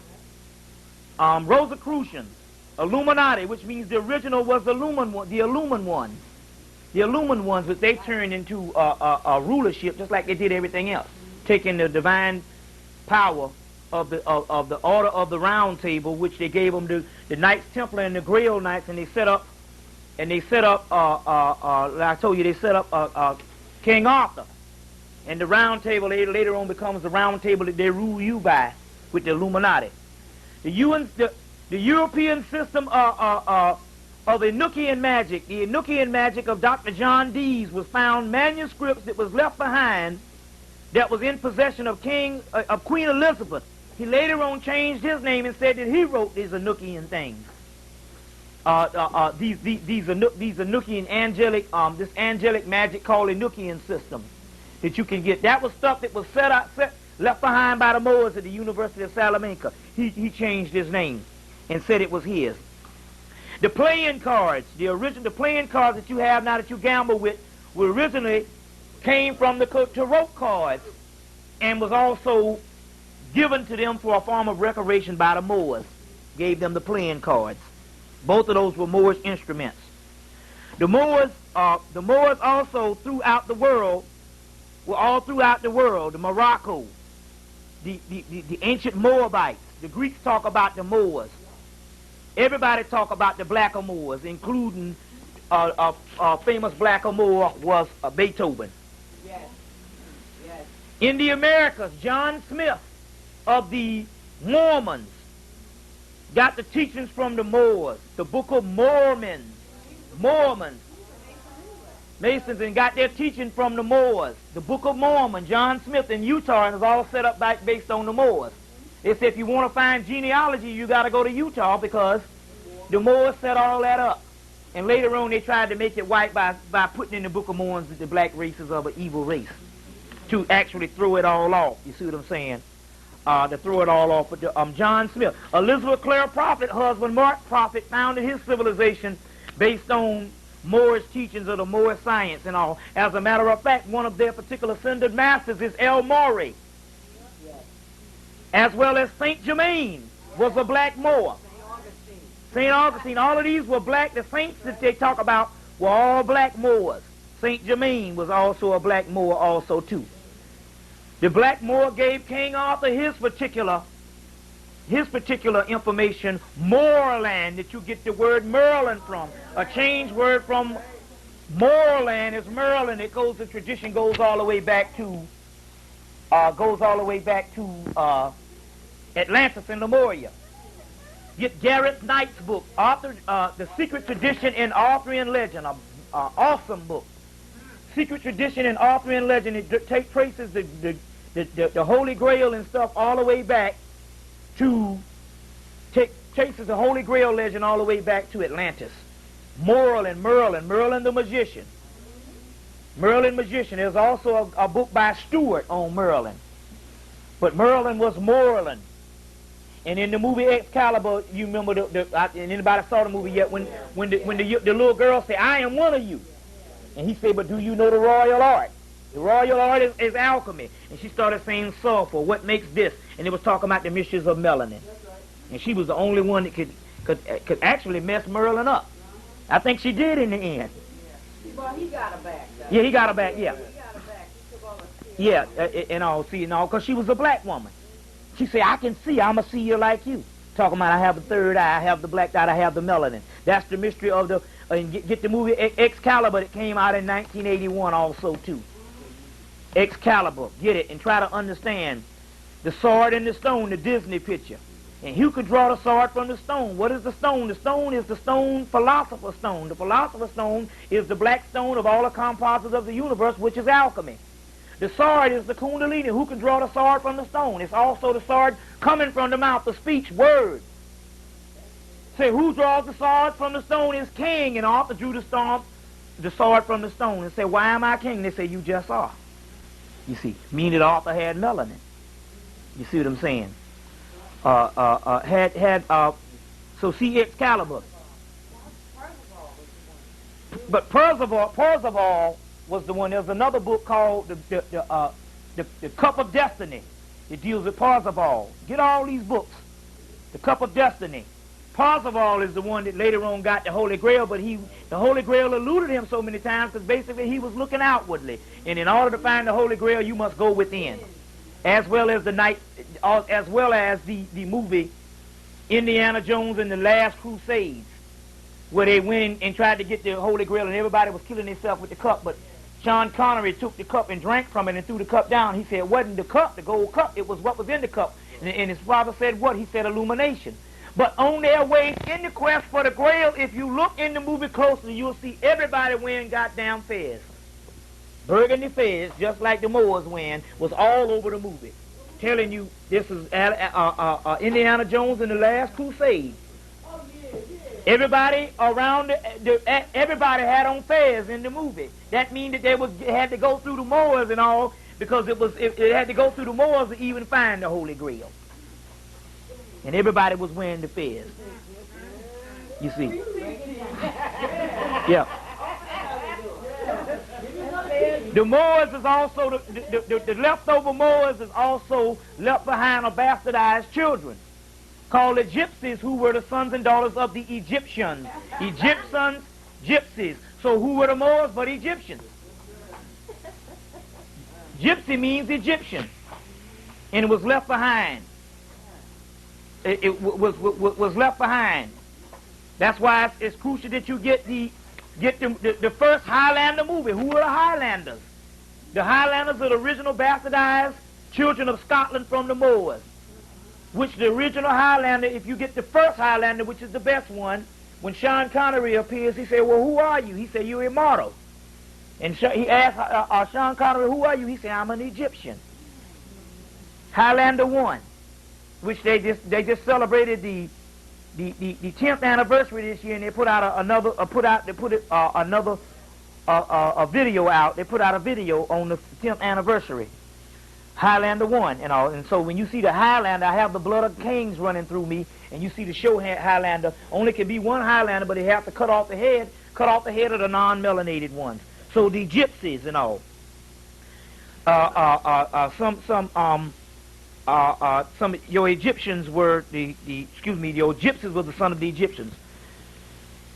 [SPEAKER 1] Rosicrucians, Illuminati, which means the original was the Illumined ones. The Illumined ones, which they turned into a rulership, just like they did everything else, taking the divine power of the Order of the Round Table, which they gave them the Knights Templar and the Grail Knights, and they set up. I told you, they set up King Arthur. And the round table later on becomes the round table that they rule you by with the Illuminati. The European system of Enochian magic, the Enochian magic of Dr. John Dees, was found manuscripts that was left behind that was in possession of Queen Elizabeth. He later on changed his name and said that he wrote these Enochian things. These Enochian angelic, this angelic magic called Enochian system that you can get. That was stuff that was left behind by the Moors at the University of Salamanca. He changed his name and said it was his. The playing cards, the playing cards that you have now that you gamble with, were originally came from the tarot cards and was also given to them for a form of recreation by the Moors. Gave them the playing cards. Both of those were Moorish instruments. The Moors also throughout the world, were all throughout the world. The Morocco, the ancient Moabites. The Greeks talk about the Moors. Everybody talk about the black Moors, including famous black Moor was Beethoven.
[SPEAKER 2] Yes. Yes.
[SPEAKER 1] In the Americas, John Smith of the Mormons got the teachings from the Moors, the Book of Mormons, Masons, and got their teaching from the Moors. The Book of Mormon, John Smith in Utah, and it's all set up based on the Moors. They said if you want to find genealogy, you got to go to Utah, because the Moors set all that up. And later on, they tried to make it white by putting in the Book of Mormon that the black races of an evil race, to actually throw it all off. You see what I'm saying? To throw it all off. But John Smith, Elizabeth Clare Prophet, husband Mark Prophet, founded his civilization based on Moorish teachings of the Moorish science and all. As a matter of fact, one of their particular ascended masters is El Mori, as well as Saint Germain was a black Moor. St. Augustine, all of these were black. The saints that they talk about were all black Moors. Saint Germain was also a black Moor also too. The black Moor gave King Arthur his particular information, Moorland, that you get the word Merlin from. A changed word from Moorland is Merlin. It goes, the tradition goes all the way back to Atlantis and Lemuria. Get Garrett Knight's book, The Secret Tradition in Arthurian Legend, an awesome book. Secret Tradition in Arthurian Legend. It traces the Holy Grail and stuff all the way back to, traces the Holy Grail legend all the way back to Atlantis. Merlin the magician. Merlin magician. There's also a book by Stewart on Merlin. But Merlin was Moorland. And in the movie Excalibur, you remember, and anybody saw the movie yet, when the little girl said, "I am one of you." And he said, "But do you know the royal art?" The royal art is alchemy. And she started saying sulfur, what makes this? And it was talking about the mysteries of melanin. And she was the only one that could could actually mess Merlin up. I think she did in the end.
[SPEAKER 2] Well, he got her back.
[SPEAKER 1] Yeah, he got her back, yeah.
[SPEAKER 2] He got her back. He took all her skills.
[SPEAKER 1] Yeah, and all, see, and all, because she was a black woman. She said, I can see, I'm a seer like you. Talking about I have the third eye, I have the black eye, I have the melanin. That's the mystery of the, get the movie Excalibur that came out in 1981 also, too. Excalibur, get it, and try to understand the sword and the stone, the Disney picture. And who could draw the sword from the stone? What is the stone? The stone is the stone, Philosopher stone. The Philosopher stone is the black stone of all the composites of the universe, which is alchemy. The sword is the Kundalini. Who can draw the sword from the stone? It's also the sword coming from the mouth, the speech, word. Say, who draws the sword from the stone is king, and Arthur drew the sword from the stone and say, why am I king? They say, you just are. You see, meaning Arthur had melanin. You see what I'm saying? So see Excalibur. But Percival was the one. There's another book called the Cup of Destiny. It deals with Percival. Get all these books. The Cup of Destiny. Percival is the one that later on got the Holy Grail, but the Holy Grail eluded him so many times because basically he was looking outwardly. And in order to find the Holy Grail, you must go within. As well as the movie Indiana Jones and the Last Crusades, where they went and tried to get the Holy Grail and everybody was killing themselves with the cup, but Sean Connery took the cup and drank from it and threw the cup down. He said it wasn't the cup, the gold cup, it was what was in the cup. And his father said what? He said illumination. But on their way in the quest for the Grail, if you look in the movie closely, you'll see everybody wearing goddamn fez. Burgundy fez, just like the Moors wearing, was all over the movie. Telling you this is Indiana Jones and the Last Crusade. Everybody around, everybody had on fez in the movie. That means that they had to go through the Moors and all, because it had to go through the Moors to even find the Holy Grail. And everybody was wearing the fez. You see. Yeah. The Moors is also, the leftover Moors is also left behind or bastardized children, called the gypsies, who were the sons and daughters of the Egyptians. Egyptians, gypsies. So who were the Moors but Egyptians? Gypsy means Egyptian, and it was left behind. It was left behind. That's why it's crucial that you get the first Highlander movie. Who are the Highlanders? The Highlanders are the original bastardized children of Scotland from the Moors. Which the original Highlander, if you get the first Highlander, which is the best one, when Sean Connery appears, he said, well, who are you? He said, you're immortal. And he asked Sean Connery, who are you? He said, I'm an Egyptian. Highlander 1, which they just celebrated the 10th anniversary this year, and they put out another video out. They put out a video on the 10th anniversary. Highlander 1 and all. And so when you see the Highlander, I have the blood of kings running through me, and you see the show Highlander, only can be one Highlander, but they have to cut off the head of the non-melanated ones. So the gypsies and all. Some your Egyptians were your gypsies were the son of the Egyptians.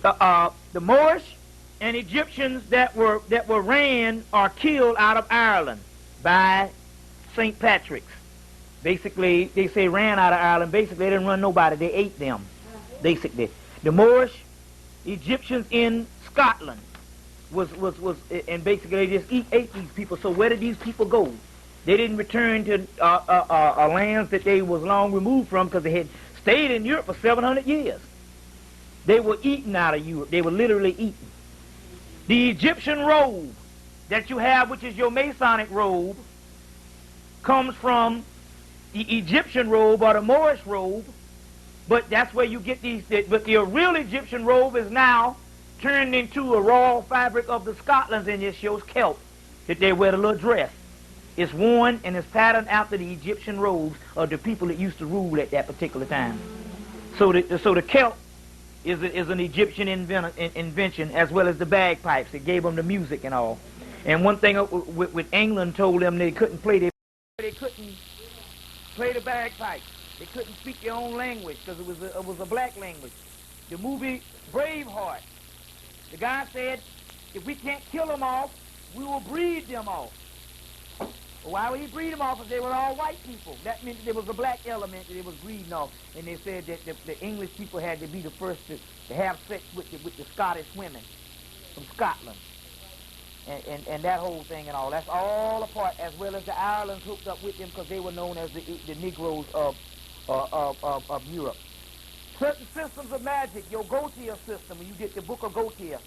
[SPEAKER 1] The Moorish and Egyptians that were ran or killed out of Ireland by St. Patrick's. Basically, they say ran out of Ireland. Basically, they didn't run nobody. They ate them. Basically, the Moorish Egyptians in Scotland and basically they just ate these people. So where did these people go? They didn't return to lands that they was long removed from, because they had stayed in Europe for 700 years. They were eaten out of Europe. They were literally eaten. The Egyptian robe that you have, which is your Masonic robe, comes from the Egyptian robe or the Moorish robe, but that's where you get these. But the real Egyptian robe is now turned into a raw fabric of the Scotlands, and it shows kelp that they wear the little dress. It's worn and it's patterned after the Egyptian robes of the people that used to rule at that particular time. So the kelp is an Egyptian invention, as well as the bagpipes. It gave them the music and all. And one thing with England told them they couldn't play the bagpipes. They couldn't speak their own language because it was a black language. The movie Braveheart. The guy said, if we can't kill them off, we will breed them off. Well, why would he breed them off if they were all white people? That meant that there was a black element that it was breeding off. And they said that the English people had to be the first to have sex with the Scottish women from Scotland. And that whole thing and all. That's all a part, as well as the Irelands hooked up with them because they were known as the Negroes of Europe. Certain systems of magic, your Gautier system, when you get the Book of Gautier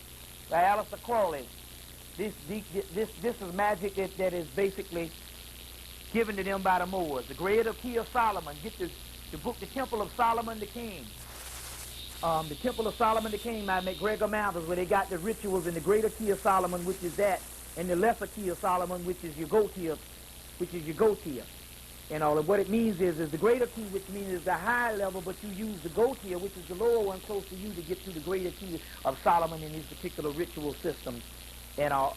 [SPEAKER 1] by Aleister Crowley, this is magic that is basically given to them by the Moors. The Greater Key of Solomon, get the book, The Temple of Solomon the King. The Temple of Solomon the King by McGregor Malthus, where they got the rituals in the Greater Key of Solomon, which is that, and the Lesser Key of Solomon, which is your Gautier, And all of what it means is the Greater Key, which means is the high level, but you use the Gautier, which is the lower one close to you, to get to the Greater Key of Solomon in these particular ritual systems and all.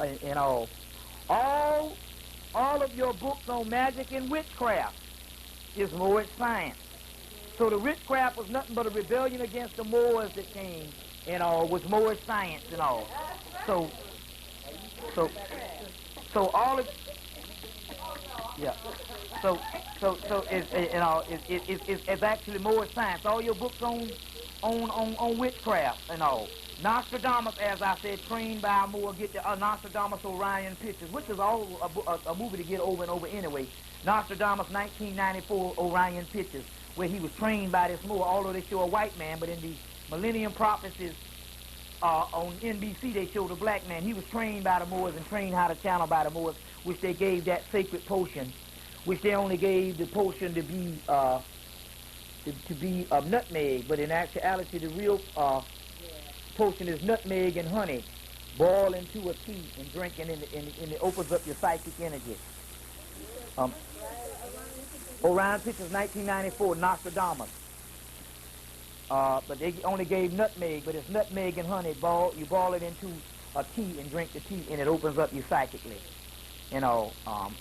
[SPEAKER 1] All of your books on magic and witchcraft is Moorish science. So the witchcraft was nothing but a rebellion against the Moors that came and all, was Moorish science and all. So all of, yeah. So it's actually Moorish science. All your books on witchcraft and all. Nostradamus, as I said, trained by a Moor, get the Nostradamus Orion pictures, which is all a movie to get over and over anyway. Nostradamus 1994 Orion pictures, where he was trained by this Moor, although they show a white man, but in the Millennium Prophecies on NBC they showed a black man. He was trained by the Moors and trained how to channel by the Moors, which they gave that sacred potion, which they only gave the potion to be nutmeg, but in actuality the real potion is nutmeg and honey, boiled into a tea and drinking, and it opens up your psychic energy. Orion Pictures 1994, Nostradamus. But they only gave nutmeg, but it's nutmeg and honey. You boil it into a tea and drink the tea, and it opens up you psychically.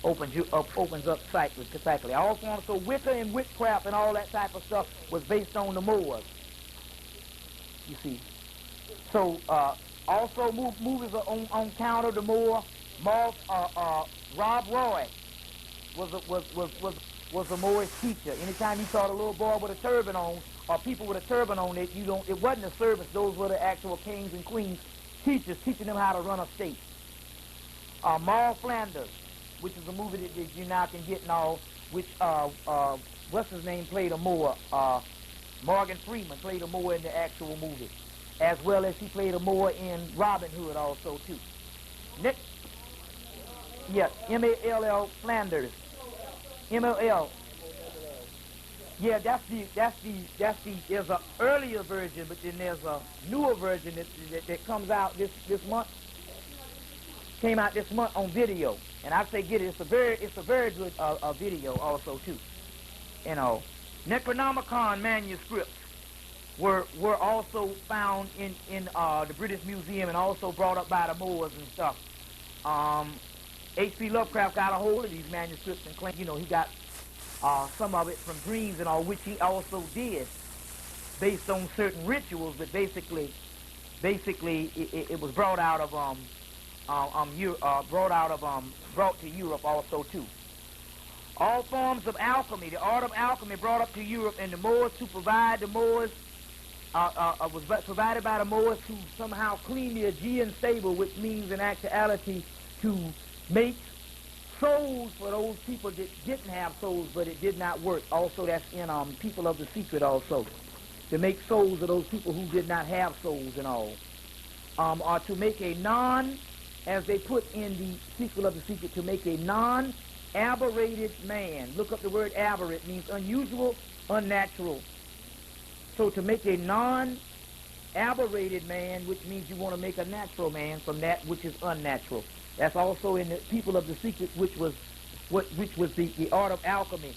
[SPEAKER 1] Opens up psychically. Also, Wicca and witchcraft and all that type of stuff was based on the Moors. You see. So also movies on counter the Moor. Rob Roy was a Moorish teacher. Anytime you saw a little boy with a turban on, or people with a turban on, it wasn't a service. Those were the actual kings and queens, teachers teaching them how to run a state. Maul Flanders, which is a movie that you now can get now, which what's his name played a Moor. Morgan Freeman played a Moor in the actual movie, as well as he played a Moor in Robin Hood also too. Yes, M-A-L-L Flanders. M-L-L. Yeah, there's an earlier version, but then there's a newer version that comes out this month. Came out this month on video, and I say get it. It's a very good video also too. Necronomicon manuscripts were also found in the British Museum and also brought up by the Moors and stuff. H.P. Lovecraft got a hold of these manuscripts and claimed, he got some of it from dreams and all, which he also did based on certain rituals, but basically it was brought out of brought to Europe also too. All forms of alchemy, the art of alchemy brought up to Europe, and the Moors to provide the Moors was provided by the Moors to somehow clean the Aegean sable, which means in actuality to make souls for those people that didn't have souls, but it did not work. Also, that's in People of the Secret also, to make souls of those people who did not have souls and all, or to make a as they put in the Sequel of the Secret, to make a non-aberrated man. Look up the word aberrate, means unusual, unnatural. So to make a non-aberrated man, which means you want to make a natural man from that which is unnatural. That's also in the People of the Secret, which was the art of alchemy.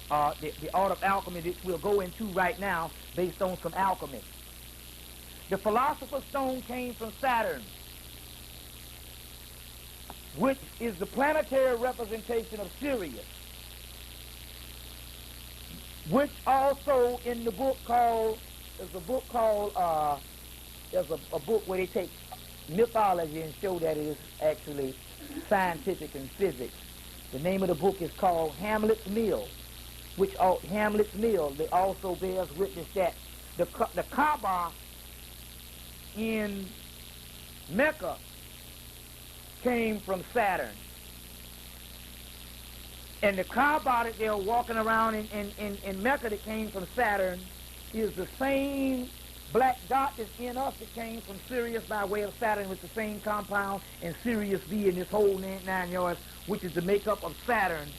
[SPEAKER 1] The art of alchemy that we'll go into right now based on some alchemy. The Philosopher's Stone came from Saturn, which is the planetary representation of Sirius, which also in the book called there's a book called, there's a book where they take mythology and show that it is actually scientific and physics. The name of the book is called Hamlet's Mill, which Hamlet's Mill, it also bears witness that the Kaaba in Mecca came from Saturn. And the Kaaba that they're walking around in Mecca that came from Saturn is the same black dot that's in us that came from Sirius by way of Saturn with the same compound, and Sirius B in this whole 9 yards, which is the makeup of Saturn,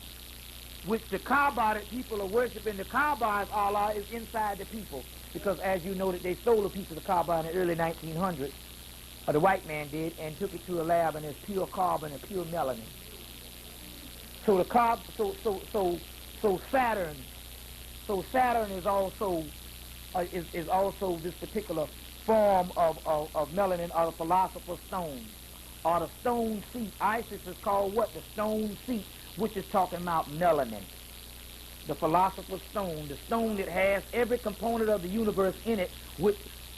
[SPEAKER 1] which the Kaaba that people are worshiping, the Kaaba of Allah, is inside the people. Because as you know that they stole a piece of the Kaaba in the early 1900s, or the white man did, and took it to a lab, and it's pure carbon and pure melanin. So the Saturn is also is also this particular form of melanin, or the philosopher's stone, or the stone seat. Isis is called what? The stone seat, which is talking about melanin. The philosopher's stone, the stone that has every component of the universe in it.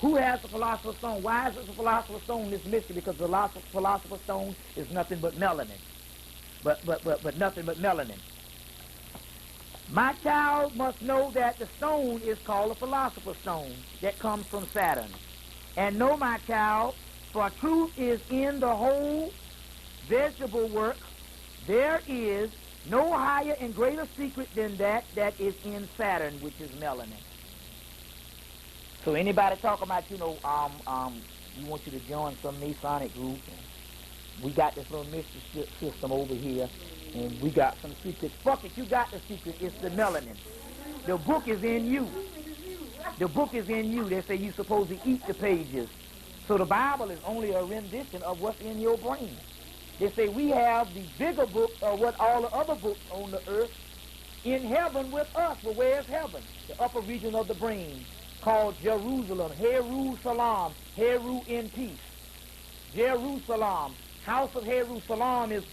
[SPEAKER 1] Who has the philosopher's stone? Why is it the philosopher's stone this mystery? Because the philosopher's stone is nothing but melanin. But nothing but melanin. My child must know that the stone is called a philosopher's stone that comes from Saturn. And know, my child, for truth is in the whole vegetable work. There is no higher and greater secret than that is in Saturn, which is melanin. So anybody talk about, you want you to join some Masonic group, and we got this little mystery system over here, and we got some secrets. Fuck it, you got the secret. It's the melanin. The book is in you. The book is in you. They say you're supposed to eat the pages. So the Bible is only a rendition of what's in your brain. They say we have the bigger book of what all the other books on the earth in heaven with us. Well, where's heaven? The upper region of the brain, called Jerusalem. Heru Salam. Heru in peace. Jerusalem. House of Jerusalem is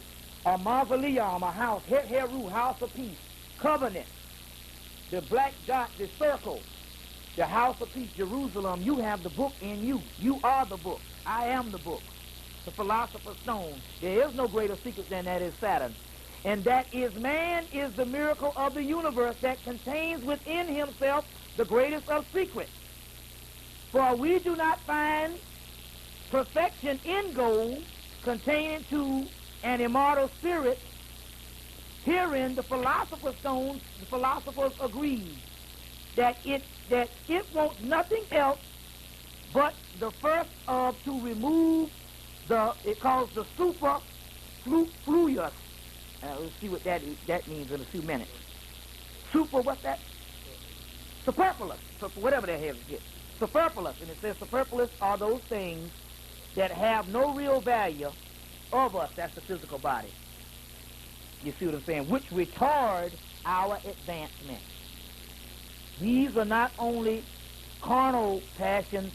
[SPEAKER 1] a mausoleum, a house. Heru, house of peace. Covenant. The black dot, the circle. The house of peace, Jerusalem. You have the book in you. You are the book. I am the book. The philosopher's stone. There is no greater secret than that is Saturn. And that is man is the miracle of the universe that contains within himself the greatest of secrets. For we do not find perfection in gold containing to an immortal spirit. Herein the philosopher's stone, the philosophers agree that it wants nothing else but the first of to remove it calls the superfluous. Let's see what that means in a few minutes. What's that? Superfluous. Whatever that is. Superfluous. And it says superfluous are those things that have no real value of us. That's the physical body. You see what I'm saying? Which retard our advancement. These are not only carnal passions